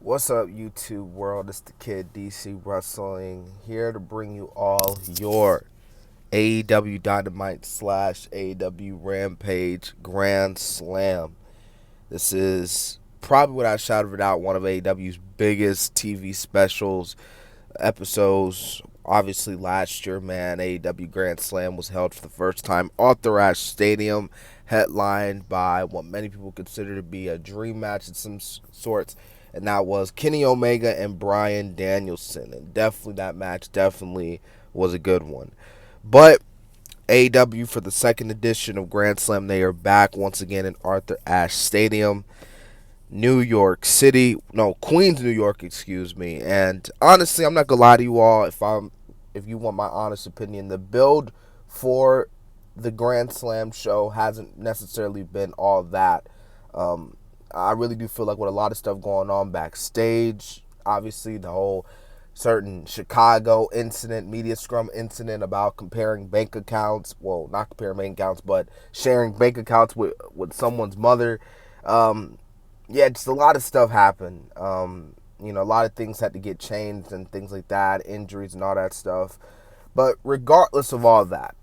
What's up, YouTube world? It's the kid DC Wrestling here to bring you all your AEW Dynamite slash AEW Rampage Grand Slam. This is probably what I shouted out one of AEW's biggest TV specials episodes. Obviously, last year, man, AEW Grand Slam was held for the first time at the Rash Stadium, headlined by what many people consider to be a dream match of some sorts, and that was Kenny Omega and Bryan Danielson. And definitely, that match definitely was a good one. But AEW for the second edition of Grand Slam, they are back once again in Arthur Ashe Stadium. New York City, no, Queens, New York, excuse me. And honestly, I'm not gonna lie to you all. If you want my honest opinion, the build for the Grand Slam show hasn't necessarily been all that. I really do feel like with a lot of stuff going on backstage, obviously the whole certain Chicago incident, media scrum incident about comparing bank accounts. Well, not comparing bank accounts, but sharing bank accounts with someone's mother. Yeah, just a lot of stuff happened. A lot of things had to get changed and things like that, injuries and all that stuff. But regardless of all that,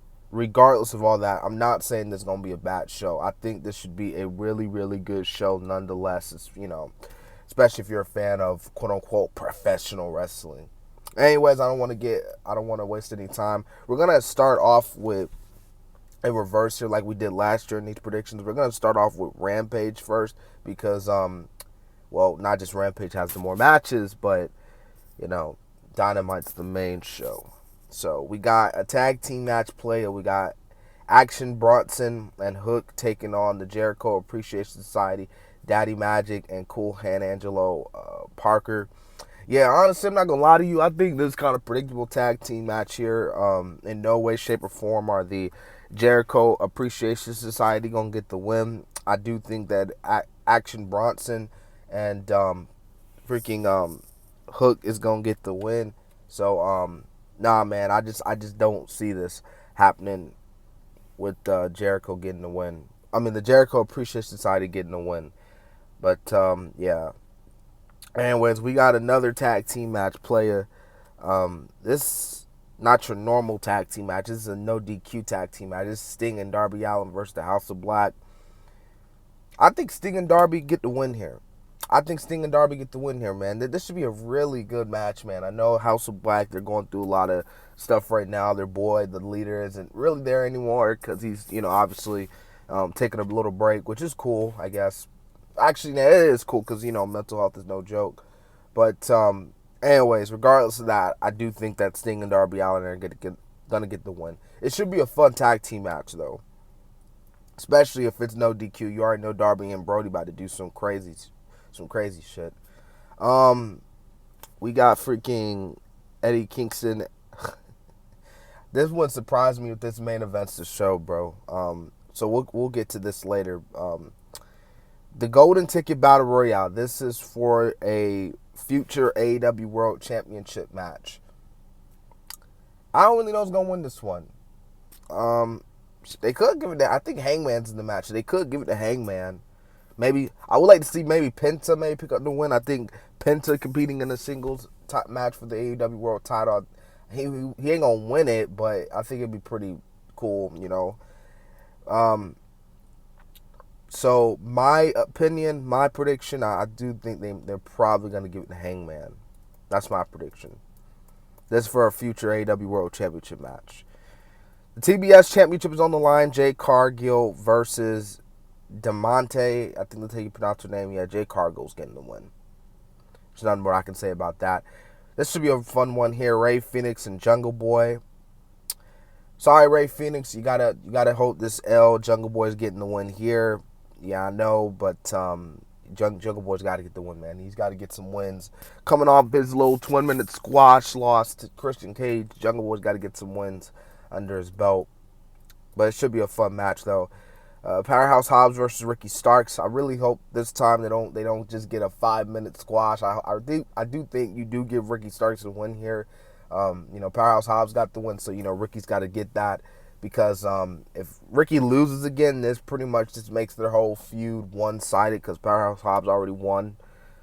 I'm not saying this is going to be a bad show. I think this should be a really, really good show nonetheless. Especially if you're a fan of quote unquote professional wrestling. Anyways, I don't want to waste any time. We're going to start off with a reverse here like we did last year in these predictions. We're going to start off with Rampage first because, not just Rampage has the more matches, but, Dynamite's the main show. So we got a tag team match player. We got Action Bronson and Hook taking on the Jericho Appreciation Society, Daddy Magic, and Cool Hand Angelo Parker. Yeah, honestly, I'm not going to lie to you. I think this is kind of predictable tag team match here. In no way, shape, or form are the Jericho Appreciation Society going to get the win. I do think that Action Bronson and Hook is going to get the win. So, nah, man, I just don't see this happening with Jericho getting the win. I mean, the Jericho Appreciation Society getting the win. But, yeah. Anyways, we got another tag team match player. This not your normal tag team match. This is a no DQ tag team match. This is Sting and Darby Allin versus the House of Black. I think Sting and Darby get the win here. Man. This should be a really good match, man. I know House of Black, they're going through a lot of stuff right now. Their boy, the leader, isn't really there anymore because he's, obviously taking a little break, which is cool, I guess. Actually, it is cool because, mental health is no joke. But, anyways, regardless of that, I do think that Sting and Darby Allin are going to get the win. It should be a fun tag team match, though. Especially if it's no DQ. You already know Darby and Brody about to do some crazy shit. We got freaking Eddie Kingston. This one surprised me with this main event's the show, bro. So we'll get to this later. The Golden Ticket Battle Royale. This is for a future AEW World Championship match. I don't really know who's gonna win this one. They could give it to, I think Hangman's in the match. They could give it to Hangman. Maybe I would like to see maybe Penta maybe pick up the win. I think Penta competing in a singles top match for the AEW World Title. He ain't gonna win it, but I think it'd be pretty cool, So my opinion, my prediction, I do think they're probably gonna give it to Hangman. That's my prediction. This is for a future AEW World Championship match. The TBS Championship is on the line. Jay Cargill versus DeMonte. I think that's how you pronounce her name. Yeah, Jay Cargill's getting the win. There's nothing more I can say about that. This should be a fun one here. Ray Phoenix and Jungle Boy. Sorry, Ray Phoenix. You gotta hold this L. Jungle Boy's getting the win here. Yeah, I know, but Jungle Boy's got to get the win, man. He's got to get some wins. Coming off his little 20-minute squash loss to Christian Cage, Jungle Boy's got to get some wins under his belt. But it should be a fun match, though. Powerhouse Hobbs versus Ricky Starks. I really hope this time they don't just get a 5-minute squash. I do think you do give Ricky Starks a win here. Powerhouse Hobbs got the win, so Ricky's got to get that. Because if Ricky loses again, this pretty much just makes their whole feud one-sided because Powerhouse Hobbs already won.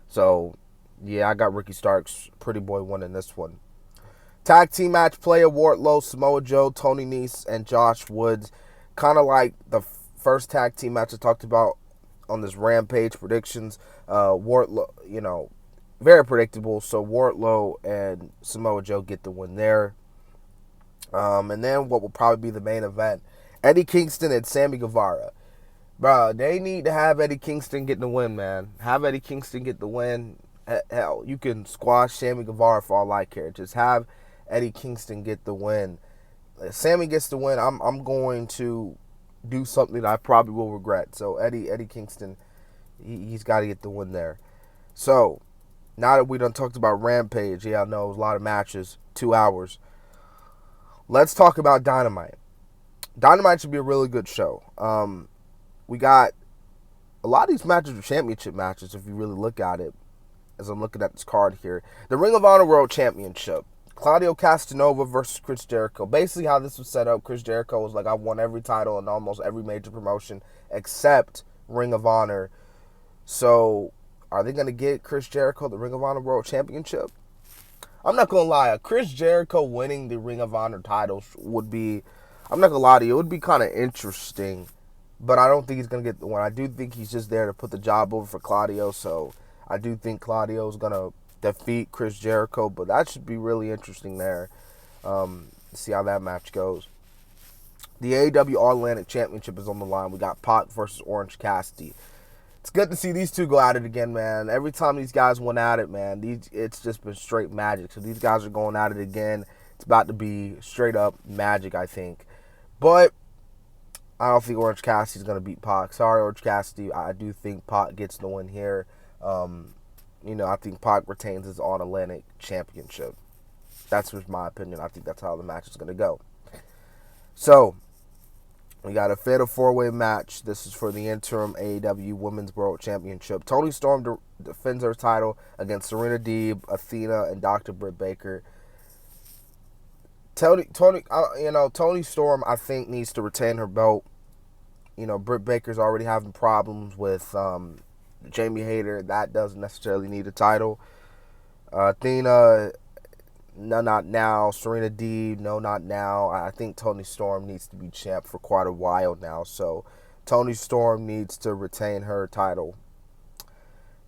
So, Yeah, I got Ricky Starks, Pretty Boy, winning this one. Tag team match: Player Wardlow, Samoa Joe, Tony Nese, and Josh Woods. Kind of like the first tag team match I talked about on this Rampage predictions. Wardlow, very predictable. So Wardlow and Samoa Joe get the win there. And then what will probably be the main event: Eddie Kingston and Sammy Guevara. Bro, they need to have Eddie Kingston get the win, man. Have Eddie Kingston get the win. Hell, you can squash Sammy Guevara for all I care. Just have Eddie Kingston get the win. If Sammy gets the win, I'm going to do something that I probably will regret. So Eddie Kingston, he's got to get the win there. So now that we done talked about Rampage, yeah, I know it was a lot of matches, 2 hours. Let's talk about Dynamite. Dynamite should be a really good show. We got a lot of these matches are championship matches if you really look at it. As I'm looking at this card here, the Ring of Honor World Championship. Claudio Castanova versus Chris Jericho. Basically how this was set up, Chris Jericho was like, I won every title in almost every major promotion except Ring of Honor. So are they going to get Chris Jericho the Ring of Honor World Championship? I'm not going to lie. Chris Jericho winning the Ring of Honor titles would be, I'm not going to lie to you, it would be kind of interesting. But I don't think he's going to get the one. I do think he's just there to put the job over for Claudio. So I do think Claudio's going to defeat Chris Jericho, but that should be really interesting there. See how that match goes. The AEW All-Atlantic Championship is on the line. We got Pac versus Orange Cassidy. It's good to see these two go at it again, man. Every time these guys went at it, man, it's just been straight magic. So these guys are going at it again. It's about to be straight up magic, I think. But I don't think Orange Cassidy's going to beat Pac. Sorry, Orange Cassidy. I do think Pac gets the win here. I think Pac retains his All-Atlantic Championship. That's just my opinion. I think that's how the match is going to go. So, we got a fatal four-way match. This is for the interim AEW Women's World Championship. Toni Storm defends her title against Serena Deeb, Athena, and Dr. Britt Baker. Toni Storm, I think, needs to retain her belt. Britt Baker's already having problems with Jamie Hayter. That doesn't necessarily need a title. Athena, no, not now. Serena Deeb, no, not now. I think Toni Storm needs to be champ for quite a while now. So Toni Storm needs to retain her title.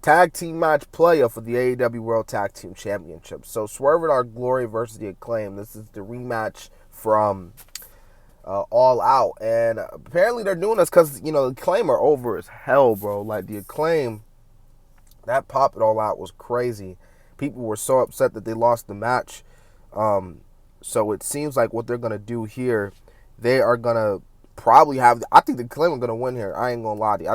Tag team match player for the AEW World Tag Team Championship. So Swerve and Our Glory versus The Acclaim. This is the rematch from All Out. And apparently they're doing this because, The Acclaim are over as hell, bro. Like, The Acclaim, that pop at All Out was crazy. People were so upset that they lost the match. So it seems like what they're going to do here, they are going to probably have, I think The Acclaim are going to win here. I ain't going to lie to you.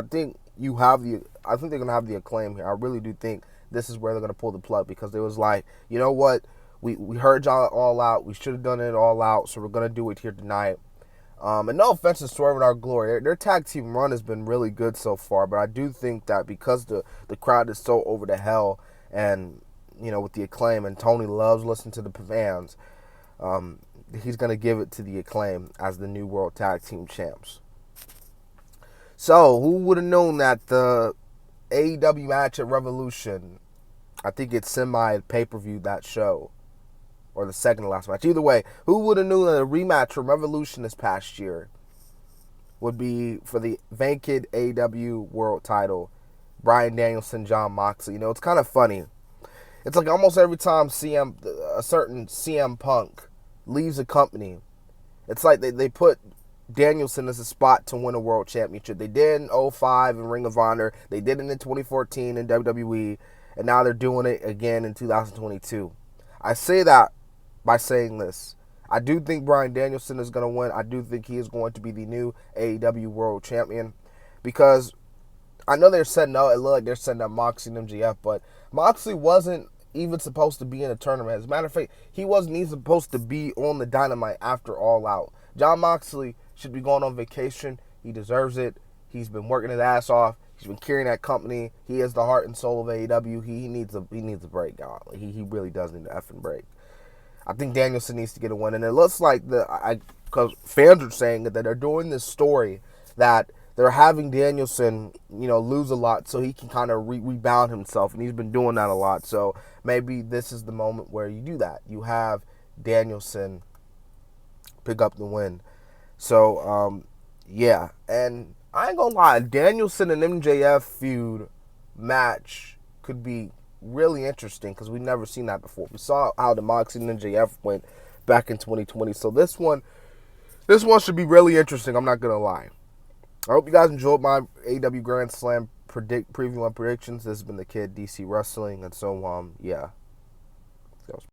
I think they're going to have The Acclaim here. I really do think this is where they're going to pull the plug because it was like, you know what? We heard y'all All Out. We should have done it All Out, so we're going to do it here tonight. And no offense to Swerve and Our Glory. Their tag team run has been really good so far, but I do think that because the crowd is so over the hell and, with The Acclaim, and Tony loves listening to the fans, he's going to give it to The Acclaim as the new World Tag Team Champs. So, who would have known that the AEW match at Revolution, I think it's semi-pay-per-view, that show, or the second to last match. Either way, who would have known that a rematch from Revolution this past year would be for the vacant AEW World title, Bryan Danielson, Jon Moxley. It's kind of funny. It's like almost every time a certain CM Punk leaves a company, it's like they put Danielson as a spot to win a world championship. They did in 2005 in Ring of Honor. They did it in 2014 in WWE. And now they're doing it again in 2022. I say that by saying this. I do think Bryan Danielson is going to win. I do think he is going to be the new AEW World Champion. Because I know they're setting up, it looked like they're setting up Moxley and MJF, but Moxley wasn't even supposed to be in a tournament. As a matter of fact, he wasn't even supposed to be on the Dynamite after All Out. Jon Moxley should be going on vacation. He deserves it. He's been working his ass off. He's been carrying that company. He is the heart and soul of AEW. He needs a break, God. He really does need an effing break. I think Danielson needs to get a win, and it looks like because fans are saying that they're doing this story that they're having Danielson, lose a lot so he can kind of rebound himself, and he's been doing that a lot. So maybe this is the moment where you do that. You have Danielson pick up the win. So, yeah. And I ain't gonna lie, Danielson and MJF feud match could be really interesting because we've never seen that before. We saw how the Moxley and MJF went back in 2020. So this one should be really interesting. I'm not gonna lie. I hope you guys enjoyed my AEW Grand Slam preview and predictions. This has been the Kid DC Wrestling, and so yeah.